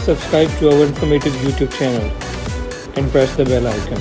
subscribe to our informative YouTube channel and press the bell icon.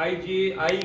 IJI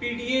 PDA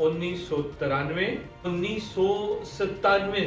1993, 1997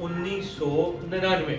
1999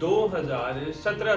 2017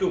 2,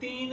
3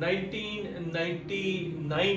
1999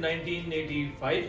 1985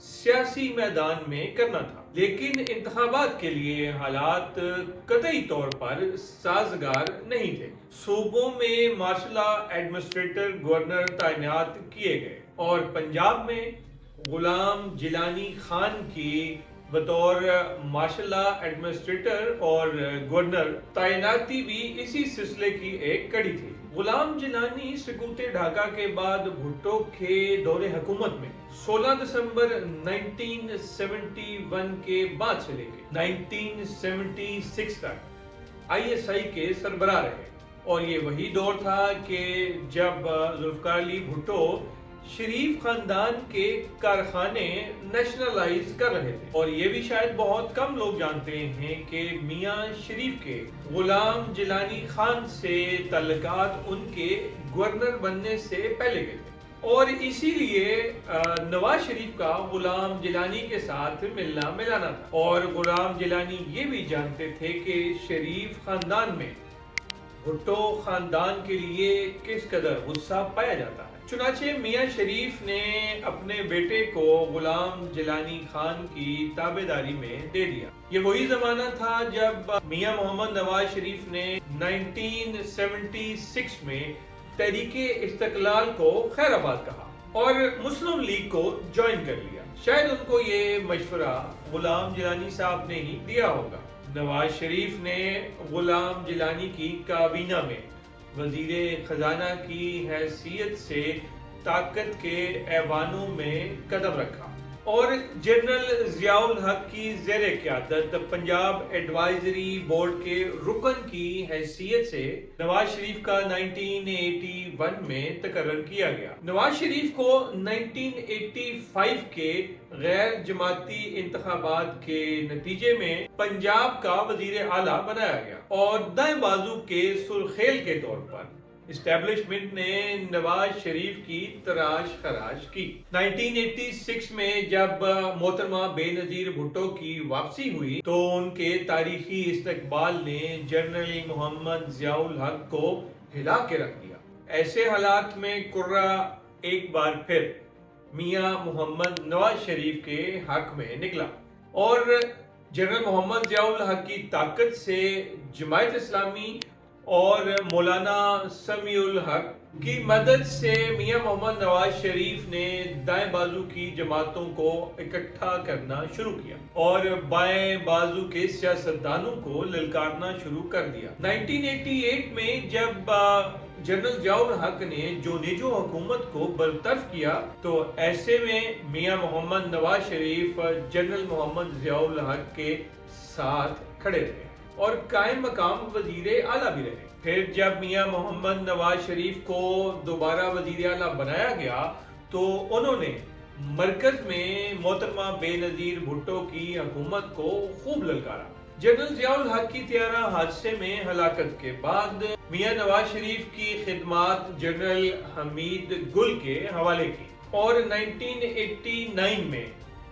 سیاسی میدان میں کرنا تھا، لیکن انتخابات کے لیے حالات قطعی طور پر سازگار نہیں تھے۔ صوبوں میں مارشل لا ایڈمنسٹریٹر گورنر تعینات کیے گئے اور پنجاب میں غلام جیلانی خان کی بطور مارشل لا ایڈمنسٹریٹر اور گورنر تعیناتی بھی اسی سلسلے کی ایک کڑی تھی۔ غلام جیلانی سقوط ڈھاکہ کے بعد بھٹو کے دور حکومت میں 16 دسمبر 1971 کے بعد سے لے کے 1976 تک ISI کے سربراہ رہے، اور یہ وہی دور تھا کہ جب ذوالفقار علی بھٹو شریف خاندان کے کارخانے نیشنلائز کر رہے تھے۔ اور یہ بھی شاید بہت کم لوگ جانتے ہیں کہ میاں شریف کے غلام جیلانی خان سے تعلقات ان کے گورنر بننے سے پہلے کے تھے، اور اسی لیے نواز شریف کا غلام جیلانی کے ساتھ ملنا ملانا تھا، اور غلام جیلانی یہ بھی جانتے تھے کہ شریف خاندان میں بھٹو خاندان کے لیے کس قدر غصہ پایا جاتا ہے۔ چنانچہ میاں شریف نے اپنے بیٹے کو غلام جیلانی خان کی تابعداری میں دے دیا۔ یہ وہی زمانہ تھا جب میاں محمد نواز شریف نے 1976 میں تحریک استقلال کو خیر آباد کہا اور مسلم لیگ کو جوائن کر لیا۔ شاید ان کو یہ مشورہ غلام جیلانی صاحب نے ہی دیا ہوگا۔ نواز شریف نے غلام جیلانی کی کابینہ میں وزیر خزانہ کی حیثیت سے طاقت کے ایوانوں میں قدم رکھا اور جنرل ضیاء الحق کی زیر قیادت پنجاب ایڈوائزری بورڈ کے رکن کی حیثیت سے نواز شریف کا 1981 میں تقرر کیا گیا۔ نواز شریف کو 1985 کے غیر جماعتی انتخابات کے نتیجے میں پنجاب کا وزیر اعلیٰ بنایا گیا، اور دائیں بازو کے سرخیل کے طور پر اسٹیبلشمنٹ نے نواز شریف کی تراش خراش کی۔ 1986 میں جب محترمہ بے نظیر بھٹو کی واپسی ہوئی تو ان کے تاریخی استقبال نے جنرل محمد ضیاء الحق کو ہلا کے رکھ دیا۔ ایسے حالات میں کرہ ایک بار پھر میاں محمد نواز شریف کے حق میں نکلا، اور جنرل محمد ضیاء الحق کی طاقت سے جماعت اسلامی اور مولانا سمیع الحق کی مدد سے میاں محمد نواز شریف نے دائیں بازو کی جماعتوں کو اکٹھا کرنا شروع کیا اور بائیں بازو کے سیاستدانوں کو للکارنا شروع کر دیا۔ 1988 میں جب جنرل ضیاء الحق نے جو نیجو حکومت کو برطرف کیا تو ایسے میں میاں محمد نواز شریف جنرل محمد ضیاء الحق کے ساتھ کھڑے رہے اور قائم مقام وزیر اعلیٰ بھی رہے۔ پھر جب میاں محمد نواز شریف کو دوبارہ وزیر اعلیٰ بنایا گیا تو انہوں نے مرکز میں محترمہ بے نظیر بھٹو کی حکومت کو خوب للکارا۔ جنرل ضیاء الحق کی طیارہ حادثے میں ہلاکت کے بعد میاں نواز شریف کی خدمات جنرل حمید گل کے حوالے کی، اور 1989 میں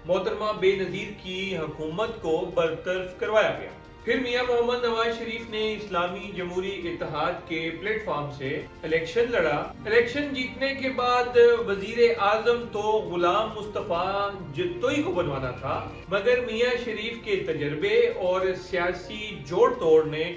محترمہ بے نظیر کی حکومت کو برطرف کروایا گیا۔ پھر میاں محمد نواز شریف نے اسلامی جمہوری اتحاد کے پلیٹ فارم سے الیکشن لڑا۔ الیکشن جیتنے کے بعد وزیر اعظم تو غلام مصطفیٰ جتوئی کو بنوانا تھا، مگر میاں شریف کے تجربے اور سیاسی جوڑ توڑ نے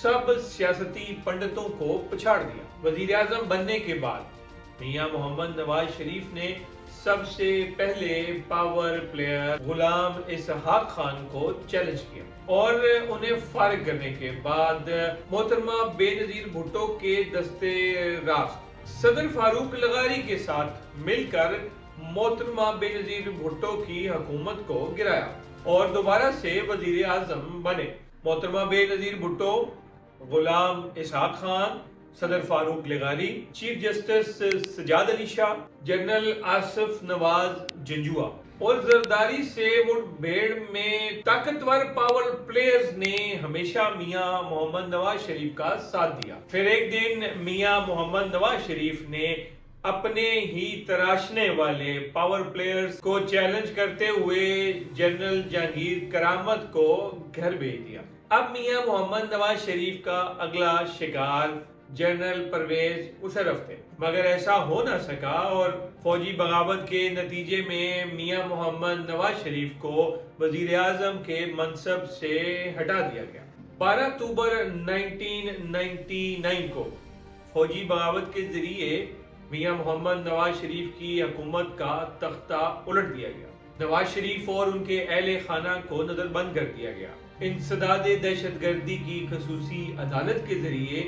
سب سیاستی پنڈتوں کو پچھاڑ دیا۔ وزیر اعظم بننے کے بعد میاں محمد نواز شریف نے سب سے پہلے پاور پلیئر غلام اسحاق خان کو چیلنج کیا، اور انہیں فارغ کرنے کے بعد محترمہ بے نظیر بھٹو کے دستے راست صدر فاروق لغاری کے ساتھ مل کر محترمہ بے نظیر بھٹو کی حکومت کو گرایا اور دوبارہ سے وزیر اعظم بنے۔ محترمہ بے نظیر بھٹو، غلام اسحاق خان، صدر فاروق لغاری، chief justice Sajjad Ali Shah, general Asif نواز جنجوعہ اور زرداری سے مٹ بھیڑ میں طاقتور پاور پلیئرز نے ہمیشہ میاں محمد نواز شریف کا ساتھ دیا۔ پھر ایک دن میاں محمد نواز شریف نے اپنے ہی تراشنے والے پاور پلیئرز کو چیلنج کرتے ہوئے جنرل جہانگیر کرامت کو گھر بھیج دیا۔ اب میاں محمد نواز شریف کا اگلا شکار جنرل پرویز مشرف تھے۔ مگر ایسا ہو نہ سکا اور فوجی بغاوت کے نتیجے میں میاں محمد نواز شریف کو وزیر اعظم کے منصب سے ہٹا دیا گیا۔ 12 اکتوبر 1999 کو فوجی بغاوت کے ذریعے میاں محمد نواز شریف کی حکومت کا تختہ الٹ دیا گیا۔ نواز شریف اور ان کے اہل خانہ کو نظر بند کر دیا گیا۔ انسداد دہشت گردی کی خصوصی عدالت کے ذریعے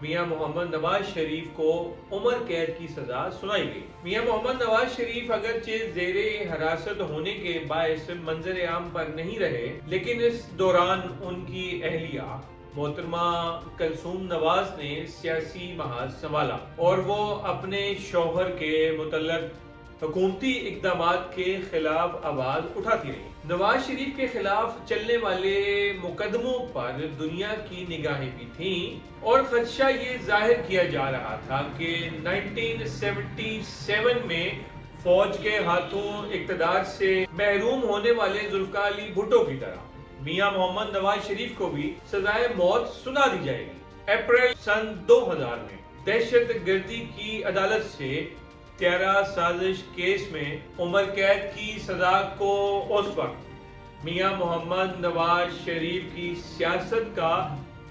میاں محمد نواز شریف کو عمر قید کی سزا سنائی گئی۔ میاں محمد نواز شریف اگرچہ زیر حراست ہونے کے باعث منظر عام پر نہیں رہے، لیکن اس دوران ان کی اہلیہ محترمہ کلثوم نواز نے سیاسی محاذ سنبھالا اور وہ اپنے شوہر کے متعلق حکومتی اقدامات کے خلاف آواز اٹھاتی رہی۔ نواز شریف کے خلاف چلنے والے مقدموں پر دنیا کی نگاہیں بھی تھیں اور خدشہ یہ ظاہر کیا جا رہا تھا کہ 1977 میں فوج کے ہاتھوں اقتدار سے محروم ہونے والے ذوالفقار علی بھٹو کی طرح میاں محمد نواز شریف کو بھی سزائے موت سنا دی جائے گی۔ اپریل سن 2000 میں دہشت گردی کی عدالت سے 13 سازش کیس میں عمر قید کی سزا کو اس وقت میاں محمد نواز شریف کی سیاست کا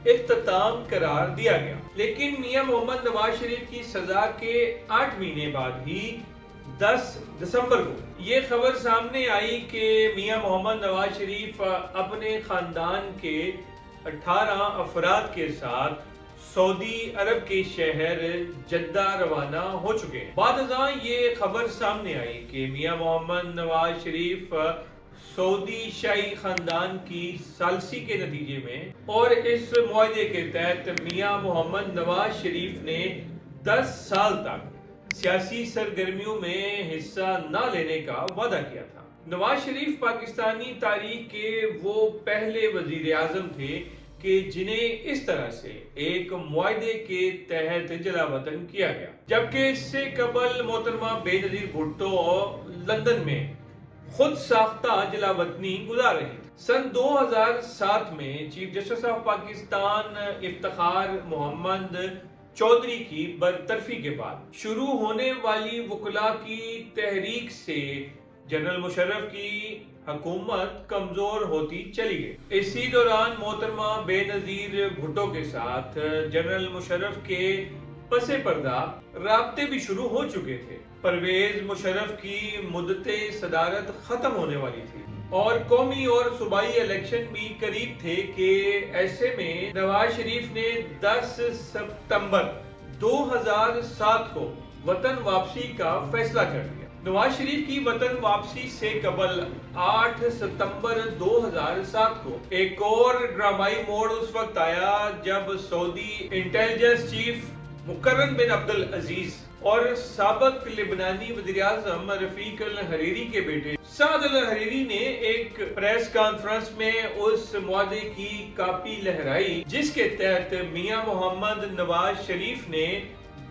اختتام قرار دیا گیا، لیکن میاں محمد نواز شریف کی سزا کے 8 مہینے بعد ہی 10 دسمبر کو یہ خبر سامنے آئی کہ میاں محمد نواز شریف اپنے خاندان کے 18 افراد کے ساتھ سعودی عرب کے شہر جدہ روانہ ہو چکے ہیں۔ بعد ازاں یہ خبر سامنے آئی کہ میاں محمد نواز شریف سعودی شاہی خاندان کی ثالثی کے نتیجے میں اور اس معاہدے کے تحت میاں محمد نواز شریف نے 10 سال تک سیاسی سرگرمیوں میں حصہ نہ لینے کا وعدہ کیا تھا۔ نواز شریف پاکستانی تاریخ کے وہ پہلے وزیر اعظم تھے کہ جنہیں اس طرح سے ایک معاہدے کے تحت جلا وطن کیا گیا، جبکہ اس سے قبل محترمہ بے نظیر بھٹو لندن میں خود ساختہ جلا وطنی گزار رہی تھی۔ سن 2007 میں chief justice of Pakistan Iftikhar Muhammad Chaudhry کی برطرفی کے بعد شروع ہونے والی وکلاء کی تحریک سے جنرل مشرف کی حکومت کمزور ہوتی چلی گئی۔ اسی دوران محترمہ بے نظیر بھٹو کے ساتھ جنرل مشرف کے پس پردہ رابطے بھی شروع ہو چکے تھے۔ پرویز مشرف کی مدت صدارت ختم ہونے والی تھی اور قومی اور صوبائی الیکشن بھی قریب تھے کہ ایسے میں نواز شریف نے 10 ستمبر 2007 کو وطن واپسی کا فیصلہ کر لیا۔ نواز شریف کی وطن واپسی سے قبل 8 ستمبر 2007 کو ایک اور ڈرامائی موڑ اس وقت آیا جب سعودی انٹیلیجنس چیف مقرن بن عبدالعزیز اور سابق لبنانی وزیر اعظم رفیق الحریری کے بیٹے سعد الحریری نے ایک پریس کانفرنس میں اس معاہدے کی کاپی لہرائی جس کے تحت میاں محمد نواز شریف نے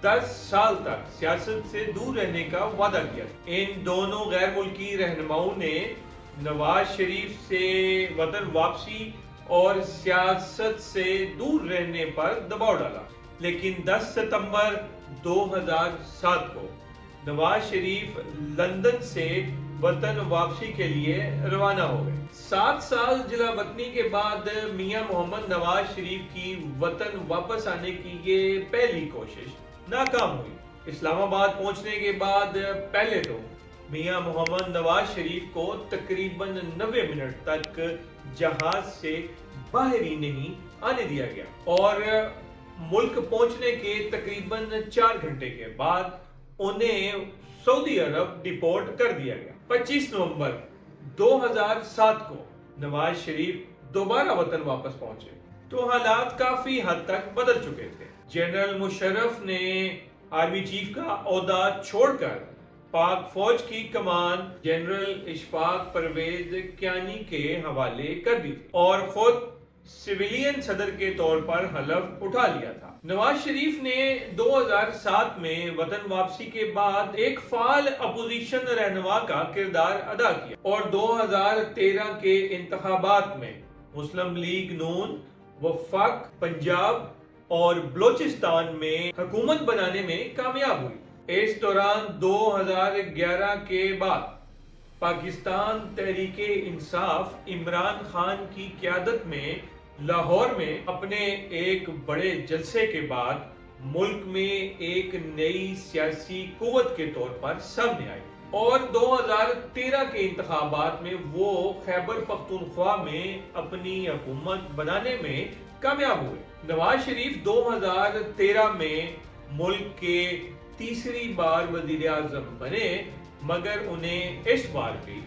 10 سال تک سیاست سے دور رہنے کا وعدہ کیا۔ ان دونوں غیر ملکی رہنماؤں نے نواز شریف سے وطن واپسی اور سیاست سے دور رہنے پر دباؤ ڈالا، لیکن 10 ستمبر 2007 کو نواز شریف لندن سے وطن واپسی کے لیے روانہ ہو گئے۔ 7 سال جلا وطنی کے بعد میاں محمد نواز شریف کی وطن واپس آنے کی یہ پہلی کوشش ناکام ہوئی۔ اسلام آباد پہنچنے کے بعد پہلے تو میاں محمد نواز شریف کو تقریباً 90 منٹ تک جہاز سے باہر ہی نہیں آنے دیا گیا اور ملک پہنچنے کے تقریباً 4 گھنٹے کے بعد انہیں سعودی عرب ڈیپورٹ کر دیا گیا۔ 25 نومبر 2007 کو نواز شریف دوبارہ وطن واپس پہنچے تو حالات کافی حد تک بدل چکے تھے۔ جنرل مشرف نے آرمی چیف کا عہدہ چھوڑ کر پاک فوج کی کمان جنرل اشفاق پرویز کیانی کے حوالے کر دی اور خود سویلین صدر کے طور پر حلف اٹھا لیا تھا۔ نواز شریف نے 2007 میں وطن واپسی کے بعد ایک فعال اپوزیشن رہنما کا کردار ادا کیا اور 2013 کے انتخابات میں مسلم لیگ نون، وفاق پنجاب اور بلوچستان میں حکومت بنانے میں کامیاب ہوئی۔ اس دوران 2011 کے بعد پاکستان تحریک انصاف عمران خان کی قیادت میں لاہور میں اپنے ایک بڑے جلسے کے بعد ملک میں ایک نئی سیاسی قوت کے طور پر سامنے آئی اور 2013 کے انتخابات میں وہ خیبر پختونخوا میں اپنی حکومت بنانے میں کامیاب ہوئے۔ نواز شریف 2013 میں ملک کے تیسری بار وزیر اعظم بنے، مگر انہیں اس بار بھی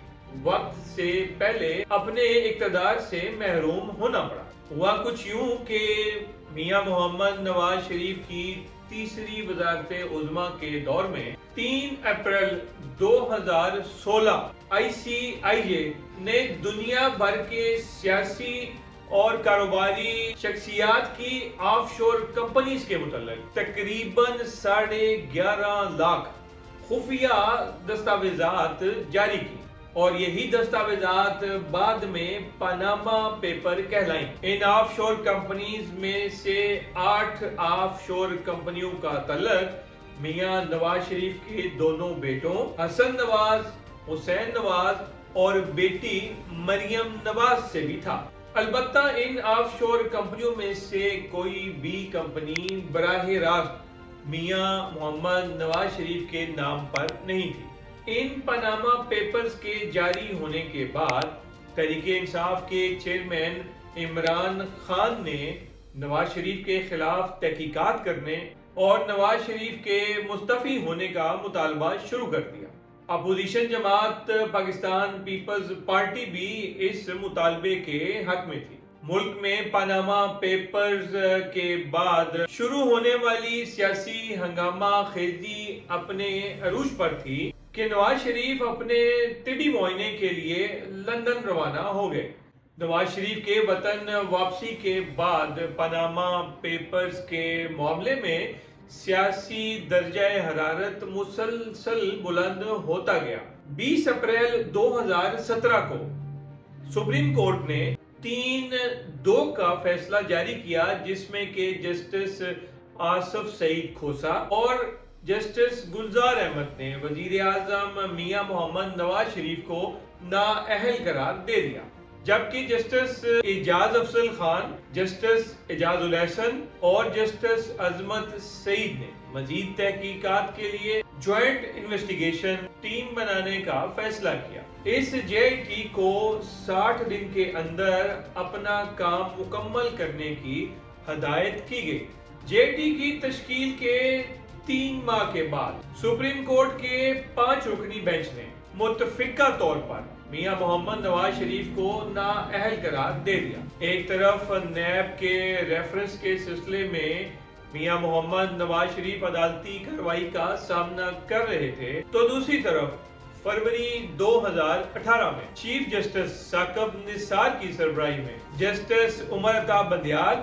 وقت سے پہلے اپنے اقتدار سے محروم ہونا پڑا۔ ہوا کچھ یوں کہ میاں محمد نواز شریف کی تیسری وزارت عظمیٰ کے دور میں 3 اپریل 2016 ICIJ نے دنیا بھر کے سیاسی اور کاروباری شخصیات کی آف شور کمپنیز کے متعلق تقریباً 11.5 لاکھ خفیہ دستاویزات جاری کی اور یہی دستاویزات بعد میں پاناما پیپر کہلائیں۔ ان آف شور کمپنیز میں سے 8 آف شور کمپنیوں کا تعلق میاں نواز شریف کے دونوں بیٹوں حسن نواز، حسین نواز اور بیٹی مریم نواز سے بھی تھا۔ البتہ ان آف شور کمپنیوں میں سے کوئی بھی کمپنی براہ راست میاں محمد نواز شریف کے نام پر نہیں تھی۔ ان پاناما پیپرز کے جاری ہونے کے بعد تحریک انصاف کے چیئرمین عمران خان نے نواز شریف کے خلاف تحقیقات کرنے اور نواز شریف کے مستعفی ہونے کا مطالبہ شروع کر دیا۔ اپوزیشن جماعت پاکستان پیپلز پارٹی بھی اس مطالبے کے حق میں تھی۔ ملک میں پاناما پیپرز کے بعد شروع ہونے والی سیاسی ہنگامہ خیزی اپنے عروج پر تھی کہ نواز شریف اپنے طبی معائنے کے لیے لندن روانہ ہو گئے۔ نواز شریف کے وطن واپسی کے بعد پاناما پیپرز کے معاملے میں سیاسی درجہ حرارت مسلسل بلند ہوتا گیا۔ 20 اپریل 2017 کو سپریم کورٹ نے 3-2 کا فیصلہ جاری کیا جس میں کہ جسٹس آصف سعید کھوسا اور جسٹس گلزار احمد نے وزیر اعظم میاں محمد نواز شریف کو نااہل قرار دے دیا، جبکہ جسٹس اعجاز افضل خان، جسٹس اعجاز الحسن اور جسٹس عظمت سعید نے مزید تحقیقات کے لیے جوائنٹ انویسٹیگیشن ٹیم بنانے کا فیصلہ کیا۔ اس JIT کو 60 دن کے اندر اپنا کام مکمل کرنے کی ہدایت کی گئی۔ JIT کی تشکیل کے 3 ماہ کے بعد سپریم کورٹ کے 5 رکنی بینچ نے متفقہ طور پر میاں محمد نواز شریف کو نااہل قرار دے دیا۔ ایک طرف نیب کے ریفرنس کے سلسلے میں میاں محمد نواز شریف عدالتی کارروائی کا سامنا کر رہے تھے، تو دوسری طرف فروری 2018 میں چیف جسٹس ثاقب نثار کی سربراہی میں جسٹس عمر عطا بندیال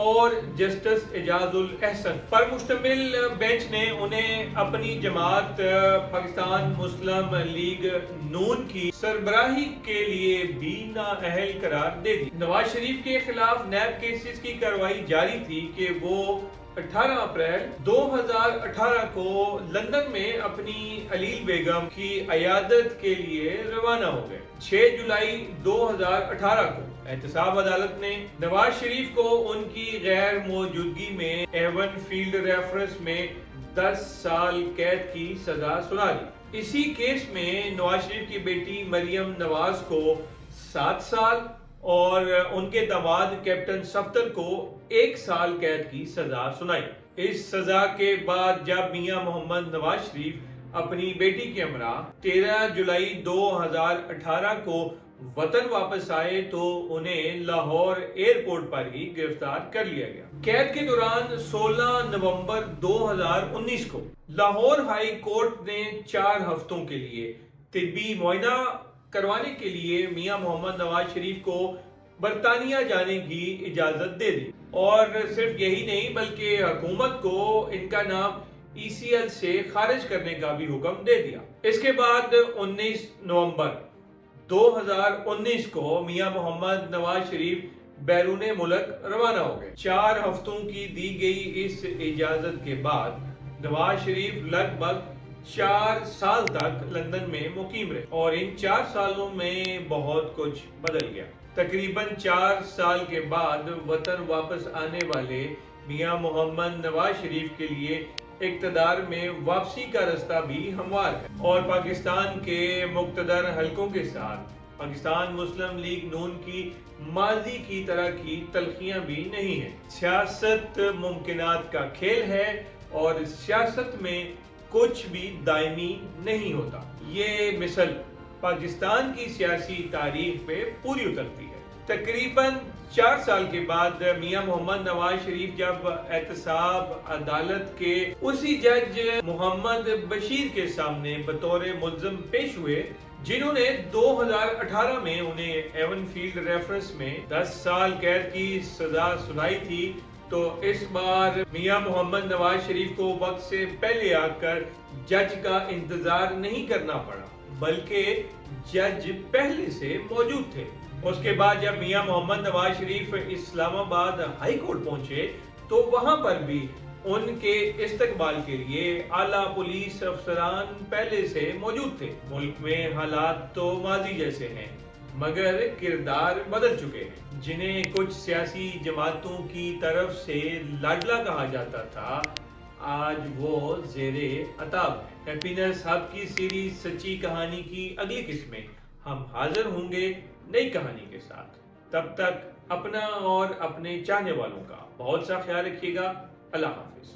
اور جسٹس اعجاز الحسن پر مشتمل بینچ نے انہیں اپنی جماعت پاکستان مسلم لیگ نون کی سربراہی کے لیے بھی نااہل قرار دے دی۔ نواز شریف کے خلاف نیب کیسز کی کارروائی جاری تھی کہ وہ 18 اپریل 2018 کو لندن میں اپنی علیل بیگم کی عیادت کے لیے روانہ ہو گئے۔ 6 جولائی 2018 کو احتساب عدالت نے نواز شریف کو ان کی غیر موجودگی میں ایون فیلڈ ریفرنس میں 10 سال قید کی سزا سنا دی۔ اسی کیس میں نواز شریف کی بیٹی مریم نواز کو 7 سال اور ان کے داماد کیپٹن صفدر کو 1 سال قید کی سزا سنائی۔ اس سزا کے بعد جب میاں محمد نواز شریف اپنی بیٹی کے ہمراہ 13 جولائی 2018 کو وطن واپس آئے تو انہیں لاہور ایئرپورٹ پر ہی گرفتار کر لیا گیا۔ قید کے دوران 16 نومبر 2019 کو لاہور ہائی کورٹ نے 4 ہفتوں کے لیے طبی معائنہ کروانے کے لیے میاں محمد نواز شریف کو برطانیہ جانے کی اجازت دے دی، اور صرف یہی نہیں بلکہ حکومت کو ان کا نام ECL سے خارج کرنے کا بھی حکم دے دیا۔ اس کے بعد 19 نومبر 2019 کو میاں محمد نواز شریف بیرون ملک روانہ ہو گئے۔ 4 ہفتوں کی دی گئی اس اجازت کے بعد نواز شریف لگ بھگ 4 سال تک لندن میں مقیم رہے اور ان 4 سالوں میں بہت کچھ بدل گیا۔ تقریباً 4 سال کے بعد وطن واپس آنے والے میاں محمد نواز شریف کے لیے اقتدار میں واپسی کا رستہ بھی ہموار ہے اور پاکستان کے مقتدر حلقوں کے ساتھ پاکستان مسلم لیگ نون کی ماضی کی طرح کی تلخیاں بھی نہیں ہیں۔ سیاست ممکنات کا کھیل ہے اور سیاست میں کچھ بھی دائمی نہیں ہوتا۔ یہ مثل پاکستان کی سیاسی تاریخ پہ پوری اترتی ہے۔ تقریباً 4 سال کے بعد میاں محمد نواز شریف جب احتساب عدالت کے اسی جج محمد بشیر کے سامنے بطور ملزم پیش ہوئے جنہوں نے 2018 میں انہیں ایون فیلڈ ریفرنس میں 10 سال قید کی سزا سنائی تھی، تو اس بار میاں محمد نواز شریف کو وقت سے پہلے آ کر جج کا انتظار نہیں کرنا پڑا بلکہ جج پہلے سے موجود تھے۔ اس کے بعد جب میاں محمد نواز شریف اسلام آباد ہائی کورٹ پہنچے تو وہاں پر بھی ان کے استقبال کے لیے اعلیٰ پولیس افسران پہلے سے موجود تھے۔ ملک میں حالات تو ماضی جیسے ہیں مگر کردار بدل چکے ہیں۔ جنہیں کچھ سیاسی جماعتوں کی طرف سے لاڈلا کہا جاتا تھا آج وہ زیر عتاب ہے۔ ہیپینس ہب کی سیریز سچی کہانی کی اگلی قسط میں ہم حاضر ہوں گے نئی کہانی کے ساتھ۔ تب تک اپنا اور اپنے چاہنے والوں کا بہت سا خیال رکھیے گا۔ اللہ حافظ۔